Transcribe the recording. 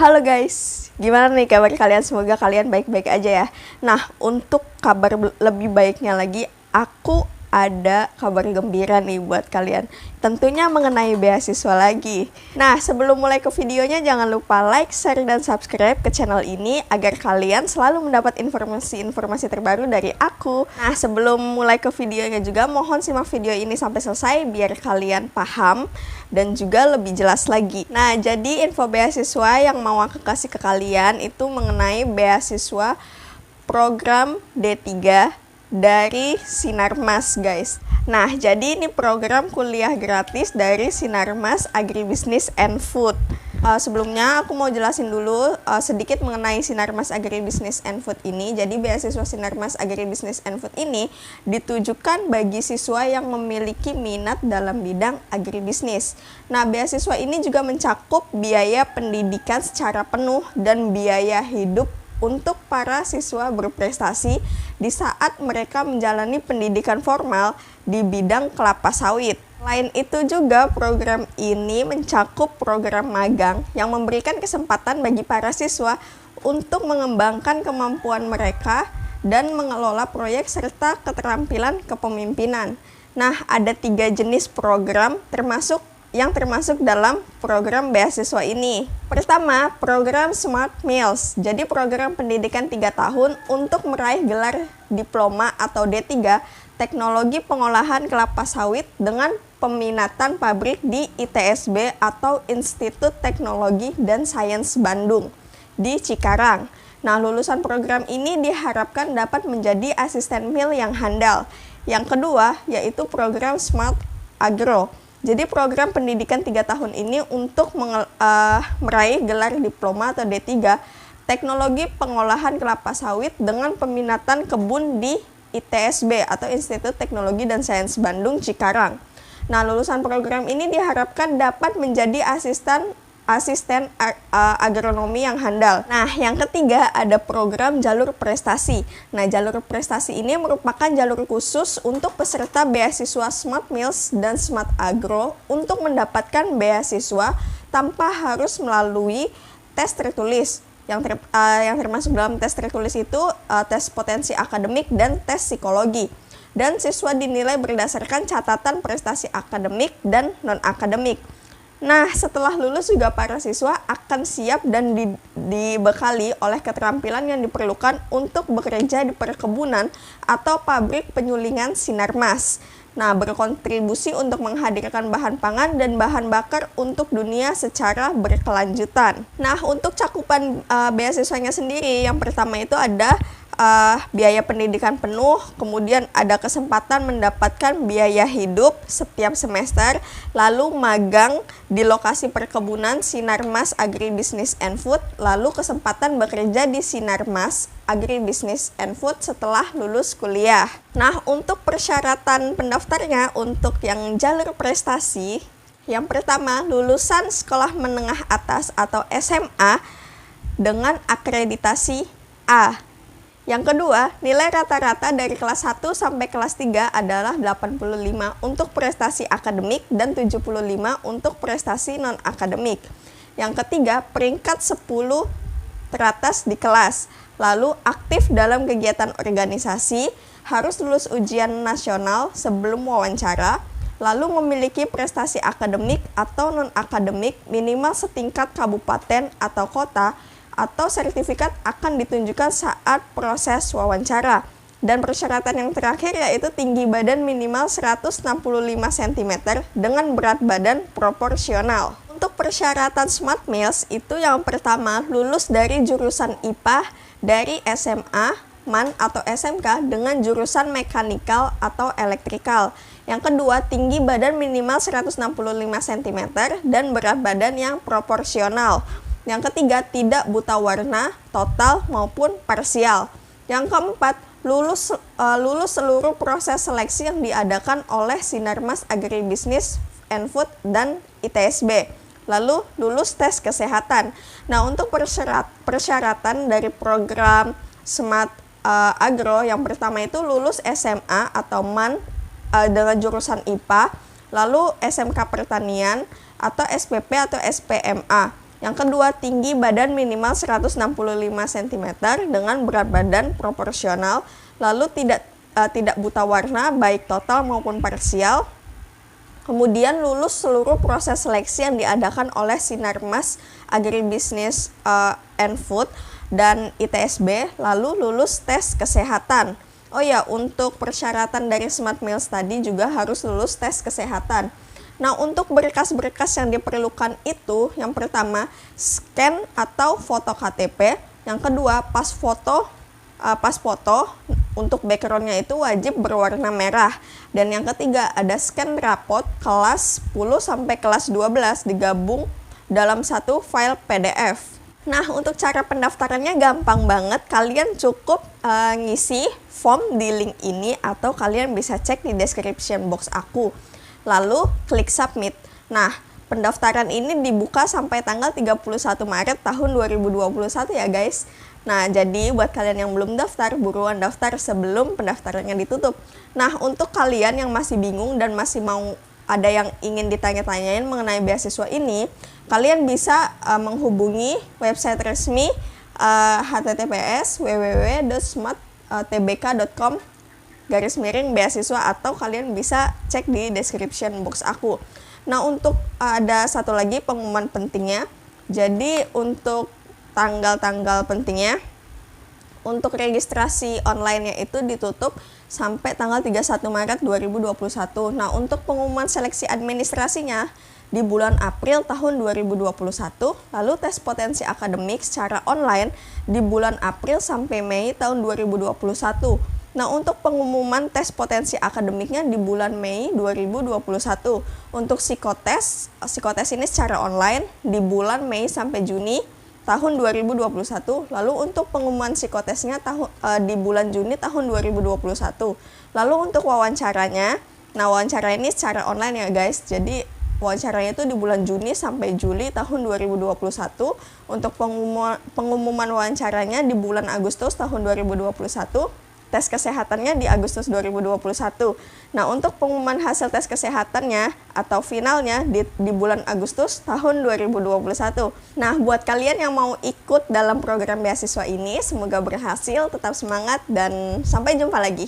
Halo guys, gimana nih kabar kalian? Semoga kalian baik-baik aja ya. Nah, untuk kabar lebih baiknya lagi, aku ada kabar gembira nih buat kalian. Tentunya mengenai beasiswa lagi. Nah, sebelum mulai ke videonya, jangan lupa like, share, dan subscribe ke channel ini agar kalian selalu mendapat informasi-informasi terbaru dari aku. Nah, sebelum mulai ke videonya juga, mohon simak video ini sampai selesai biar kalian paham dan juga lebih jelas lagi. Nah, jadi info beasiswa yang mau aku kasih ke kalian itu mengenai beasiswa program D3 dari Sinarmas, guys. Nah, jadi ini program kuliah gratis dari Sinarmas Agribusiness and Food. Sebelumnya aku mau jelasin dulu sedikit mengenai Sinarmas Agribusiness and Food ini. Jadi beasiswa Sinarmas Agribusiness and Food ini ditujukan bagi siswa yang memiliki minat dalam bidang agribisnis. Nah, beasiswa ini juga mencakup biaya pendidikan secara penuh dan biaya hidup untuk para siswa berprestasi di saat mereka menjalani pendidikan formal di bidang kelapa sawit. Selain itu juga program ini mencakup program magang yang memberikan kesempatan bagi para siswa untuk mengembangkan kemampuan mereka dan mengelola proyek serta keterampilan kepemimpinan. Nah, ada 3 jenis program yang termasuk dalam program beasiswa ini. Pertama, program Smart Meals. Jadi program pendidikan 3 tahun untuk meraih gelar diploma atau D3 Teknologi Pengolahan Kelapa Sawit dengan peminatan pabrik di ITSB atau Institut Teknologi dan Sains Bandung di Cikarang. Nah, lulusan program ini diharapkan dapat menjadi asisten mil yang handal. Yang kedua, yaitu program Smart Agro. Jadi program pendidikan 3 tahun ini untuk meraih gelar diploma atau D3 Teknologi Pengolahan Kelapa Sawit dengan peminatan kebun di ITSB atau Institut Teknologi dan Sains Bandung Cikarang. Nah, lulusan program ini diharapkan dapat menjadi asisten agronomi yang handal. Nah, yang ketiga ada program jalur prestasi. Nah, jalur prestasi ini merupakan jalur khusus untuk peserta beasiswa Smart Meals dan Smart Agro untuk mendapatkan beasiswa tanpa harus melalui tes tertulis. Yang termasuk dalam tes tertulis itu tes potensi akademik dan tes psikologi. Dan siswa dinilai berdasarkan catatan prestasi akademik dan non-akademik. Nah, setelah lulus juga para siswa akan siap dan dibekali oleh keterampilan yang diperlukan untuk bekerja di perkebunan atau pabrik penyulingan Sinarmas. Nah, berkontribusi untuk menghadirkan bahan pangan dan bahan bakar untuk dunia secara berkelanjutan. Nah, untuk cakupan beasiswanya sendiri, yang pertama itu ada biaya pendidikan penuh, kemudian ada kesempatan mendapatkan biaya hidup setiap semester, lalu magang di lokasi perkebunan Sinarmas Agribusiness and Food, lalu kesempatan bekerja di Sinarmas Agribusiness and Food setelah lulus kuliah. Nah, untuk persyaratan pendaftarnya untuk yang jalur prestasi, yang pertama lulusan sekolah menengah atas atau SMA dengan akreditasi A. Yang kedua, nilai rata-rata dari kelas 1 sampai kelas 3 adalah 85 untuk prestasi akademik dan 75 untuk prestasi non-akademik. Yang ketiga, peringkat 10 teratas di kelas. Lalu aktif dalam kegiatan organisasi, harus lulus ujian nasional sebelum wawancara, lalu memiliki prestasi akademik atau non-akademik minimal setingkat kabupaten atau kota, atau sertifikat akan ditunjukkan saat proses wawancara. Dan persyaratan yang terakhir yaitu tinggi badan minimal 165 cm dengan berat badan proporsional. Untuk persyaratan Smart Meals itu yang pertama lulus dari jurusan IPA dari SMA, MAN atau SMK dengan jurusan mekanikal atau elektrikal. Yang kedua, tinggi badan minimal 165 cm dan berat badan yang proporsional. Yang ketiga, tidak buta warna, total maupun parsial. Yang keempat, lulus seluruh proses seleksi yang diadakan oleh Sinarmas Agribusiness and Food dan ITSB. Lalu lulus tes kesehatan. Nah, untuk persyaratan dari program Smart Agro, yang pertama itu lulus SMA atau MAN dengan jurusan IPA, lalu SMK Pertanian atau SPP atau SPMA. Yang kedua, tinggi badan minimal 165 cm dengan berat badan proporsional, lalu tidak buta warna baik total maupun parsial. Kemudian lulus seluruh proses seleksi yang diadakan oleh Sinarmas Agribisnis and Food dan ITSB, lalu lulus tes kesehatan. Oh ya, untuk persyaratan dari Smart Meals tadi juga harus lulus tes kesehatan. Nah, untuk berkas-berkas yang diperlukan itu, yang pertama, scan atau foto KTP. Yang kedua, pas foto untuk backgroundnya itu wajib berwarna merah. Dan yang ketiga, ada scan rapot kelas 10 sampai kelas 12 digabung dalam satu file PDF. Nah, untuk cara pendaftarannya gampang banget. Kalian cukup ngisi form di link ini atau kalian bisa cek di description box aku. Lalu klik submit. Nah, pendaftaran ini dibuka sampai tanggal 31 Maret tahun 2021 ya guys. Nah, jadi buat kalian yang belum daftar, buruan daftar sebelum pendaftarannya ditutup. Nah, untuk kalian yang masih bingung dan masih mau ada yang ingin ditanya-tanyain mengenai beasiswa ini, kalian bisa menghubungi website resmi https www.smart.tbk.com/beasiswa atau kalian bisa cek di description box aku. Nah, untuk ada satu lagi pengumuman pentingnya. Jadi untuk tanggal-tanggal pentingnya, untuk registrasi online-nya itu ditutup sampai tanggal 31 Maret 2021. Nah, untuk pengumuman seleksi administrasinya di bulan April tahun 2021, lalu tes potensi akademik secara online di bulan April sampai Mei tahun 2021. Nah, untuk pengumuman tes potensi akademiknya di bulan Mei 2021. Untuk psikotes ini secara online di bulan Mei sampai Juni tahun 2021. Lalu untuk pengumuman psikotesnya di bulan Juni tahun 2021. Lalu untuk wawancaranya, nah wawancara ini secara online ya guys. Jadi wawancaranya itu di bulan Juni sampai Juli tahun 2021. Untuk pengumuman wawancaranya di bulan Agustus tahun 2021. Tes kesehatannya di Agustus 2021. Nah, untuk pengumuman hasil tes kesehatannya atau finalnya di bulan Agustus tahun 2021. Nah, buat kalian yang mau ikut dalam program beasiswa ini, semoga berhasil, tetap semangat, dan sampai jumpa lagi.